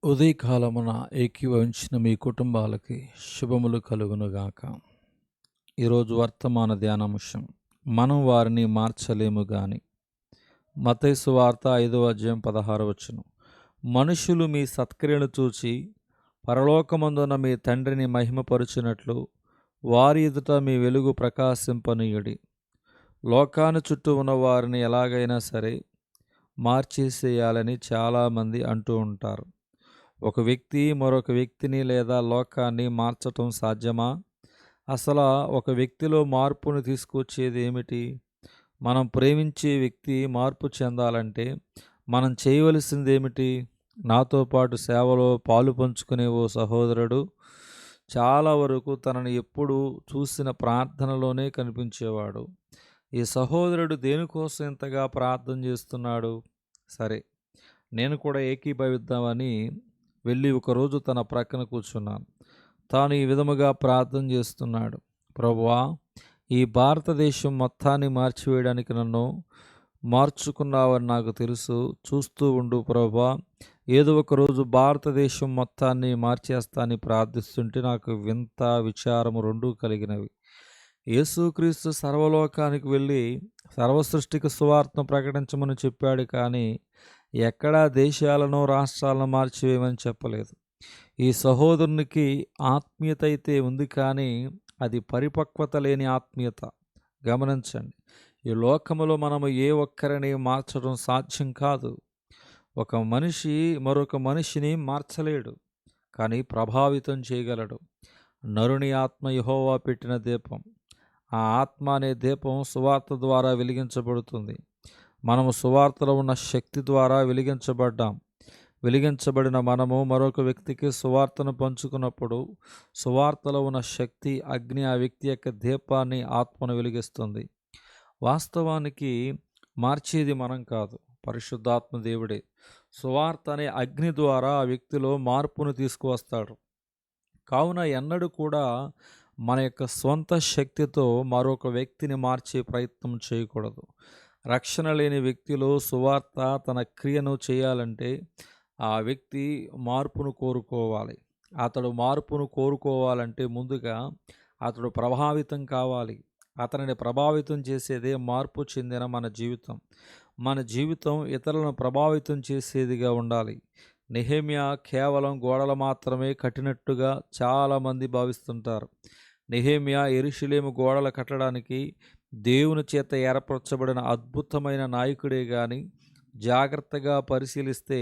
ఉదయకాలమున ఏకీభవించిన మీ కుటుంబాలకి శుభములు కలుగునుగాక. ఈరోజు వర్తమాన ధ్యానాంశం, మనం వారిని మార్చలేము గాని. మత్తయి సువార్త 5:16. మనుషులు మీ సత్క్రియలు చూచి పరలోకమందున్న మీ తండ్రిని మహిమపరుచినట్లు వారి ఎదుట మీ వెలుగు ప్రకాశింపనీయుడి. లోకాన్ని చుట్టూ ఉన్న వారిని ఎలాగైనా సరే మార్చేసేయాలని చాలామంది అంటూ ఉంటారు. ఒక వ్యక్తి మరొక వ్యక్తిని లేదా లోకాన్ని మార్చటం సాధ్యమా? అసలు ఒక వ్యక్తిలో మార్పును తీసుకొచ్చేది ఏమిటి? మనం ప్రేమించే వ్యక్తి మార్పు చెందాలంటే మనం చేయవలసింది ఏమిటి? నాతో పాటు సేవలో పాలు పంచుకునే ఓ సహోదరుడు చాలా వరకు తనని ఎప్పుడు చూసిన ప్రార్థనలోనే కనిపించేవాడు. ఈ సహోదరుడు దేనికోసం ఇంతగా ప్రార్థన చేస్తున్నాడు? సరే, నేను కూడా ఏకీభవిద్దామని వెళ్ళి ఒకరోజు తన ప్రక్కన కూర్చున్నాను. తాను ఈ విధముగా ప్రార్థన చేస్తున్నాడు: ప్రభువా, ఈ భారతదేశం మొత్తాన్ని మార్చివేయడానికి నన్ను మార్చుకున్నావని నాకు తెలుసు. చూస్తూ ఉండు ప్రభువా, ఏదో ఒకరోజు భారతదేశం మొత్తాన్ని మార్చేస్తానని ప్రార్థిస్తుంటే నాకు వింత విచారము రెండూ కలిగినవి. యేసుక్రీస్తు సర్వలోకానికి వెళ్ళి సర్వసృష్టికి సువార్తను ప్రకటించమని చెప్పాడు, కానీ ఎక్కడా దేశాలను రాష్ట్రాలను మార్చివేయమని చెప్పలేదు. ఈ సహోదరునికి ఆత్మీయత అయితే ఉంది, కానీ అది పరిపక్వత లేని ఆత్మీయత. గమనించండి, ఈ లోకములో మనము ఏ ఒక్కరిని మార్చడం సాధ్యం కాదు. ఒక మనిషి మరొక మనిషిని మార్చలేడు, కానీ ప్రభావితం చేయగలడు. నరుని ఆత్మ యెహోవా పెట్టిన దీపం. ఆ ఆత్మ అనే దీపం సువార్త ద్వారా వెలిగించబడుతుంది. మనము సువార్తలో ఉన్న శక్తి ద్వారా వెలిగించబడిన మనము మరొక వ్యక్తికి సువార్తను పంచుకున్నప్పుడు సువార్తలో ఉన్న శక్తి అగ్ని ఆ వ్యక్తి యొక్క దీపాన్ని, ఆత్మను వెలిగిస్తుంది. వాస్తవానికి మార్చేది మనం కాదు, పరిశుద్ధాత్మ దేవుడే. సువార్త అనే అగ్ని ద్వారా ఆ వ్యక్తిలో మార్పును తీసుకువస్తాడు. కావున ఎన్నడూ కూడా మన యొక్క సొంత శక్తితో మరొక వ్యక్తిని మార్చే ప్రయత్నం చేయకూడదు. రక్షణ లేని వ్యక్తిలో సువార్త తన క్రియను చేయాలంటే ఆ వ్యక్తి మార్పును కోరుకోవాలి. అతడు మార్పును కోరుకోవాలంటే ముందుగా అతడు ప్రభావితం కావాలి. అతనిని ప్రభావితం చేసేదే మార్పు చెందిన మన జీవితం. మన జీవితం ఇతరులను ప్రభావితం చేసేదిగా ఉండాలి. నెహెమ్యా కేవలం గోడలు మాత్రమే కట్టినట్టుగా చాలామంది భావిస్తుంటారు. నెహెమ్యా యెరూషలేము గోడలు కట్టడానికి దేవుని చేత ఏర్పరచబడిన అద్భుతమైన నాయకుడే గాని, జాగ్రత్తగా పరిశీలిస్తే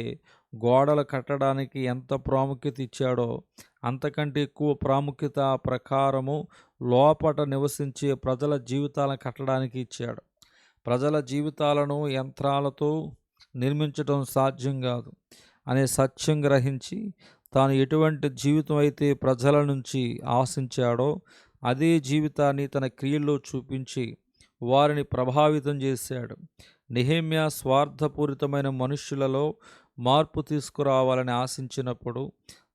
గోడలు కట్టడానికి ఎంత ప్రాముఖ్యత ఇచ్చాడో అంతకంటే ఎక్కువ ప్రాముఖ్యత ఆ ప్రకారము లోపట నివసించే ప్రజల జీవితాలను కట్టడానికి ఇచ్చాడు. ప్రజల జీవితాలను యంత్రాలతో నిర్మించడం సాధ్యం కాదు అనే సత్యం గ్రహించి తాను ఎటువంటి జీవితం అయితే ప్రజల నుంచి ఆశించాడో అదే జీవితాన్ని తన క్రియల్లో చూపించి వారిని ప్రభావితం చేశాడు. నెహెమ్యా స్వార్థపూరితమైన మనుష్యులలో మార్పు తీసుకురావాలని ఆశించినప్పుడు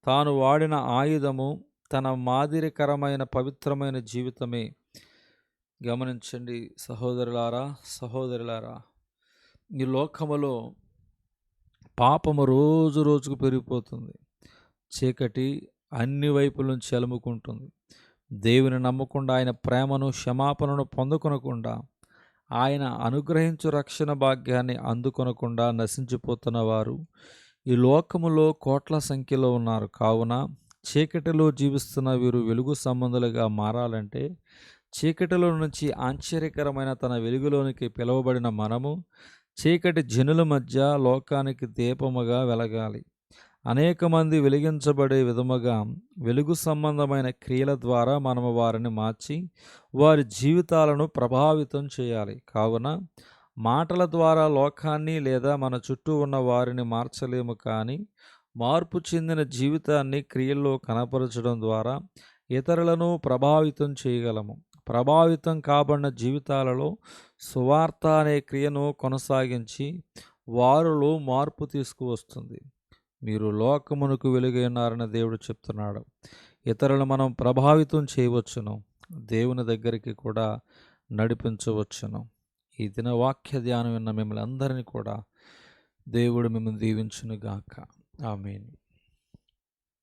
తాను వాడిన ఆయుధము తన మాదిరికరమైన పవిత్రమైన జీవితమే. గమనించండి సహోదరులారా, ఈ లోకములో పాపము రోజు రోజుకు పెరిగిపోతుంది. చీకటి అన్ని వైపుల నుంచి అలుముకుంటుంది. దేవుని నమ్మకుండా, ఆయన ప్రేమను, క్షమాపణను పొందుకొనకుండా, ఆయన అనుగ్రహించు రక్షణ భాగ్యాన్ని అందుకొనకుండా నశించిపోతున్న వారు ఈ లోకములో కోట్ల సంఖ్యలో ఉన్నారు. కావున చీకటిలో జీవిస్తున్న వీరు వెలుగు సంబంధులుగా మారాలంటే చీకటిలో నుంచి ఆశ్చర్యకరమైన తన వెలుగులోనికి పిలువబడిన మనము చీకటి జనుల మధ్య లోకానికి దీపముగా వెలగాలి. అనేక మంది వెలిగించబడే విధముగా వెలుగు సంబంధమైన క్రియల ద్వారా మనము వారిని మార్చి వారి జీవితాలను ప్రభావితం చేయాలి. కావున మాటల ద్వారా లోకాన్ని లేదా మన చుట్టూ ఉన్న వారిని మార్చలేము, కానీ మార్పు చెందిన జీవితాన్ని క్రియల్లో కనపరచడం ద్వారా ఇతరులను ప్రభావితం చేయగలము. ప్రభావితం కాబడిన జీవితాలలో సువార్త అనే క్రియను కొనసాగించి వారిలో మార్పు తీసుకువస్తుంది. మీరు లోకమునకు వెలుగై ఉన్నారని దేవుడు చెప్తున్నాడు. ఇతరులను మనం ప్రభావితం చేయవచ్చును, దేవుని దగ్గరికి కూడా నడిపించవచ్చును. ఈ దిన వాక్య ధ్యానం విన్న మిమ్మల్ని అందరినీ కూడా దేవుడు మిమ్మల్ని దీవించునుగాక. ఆమేన్.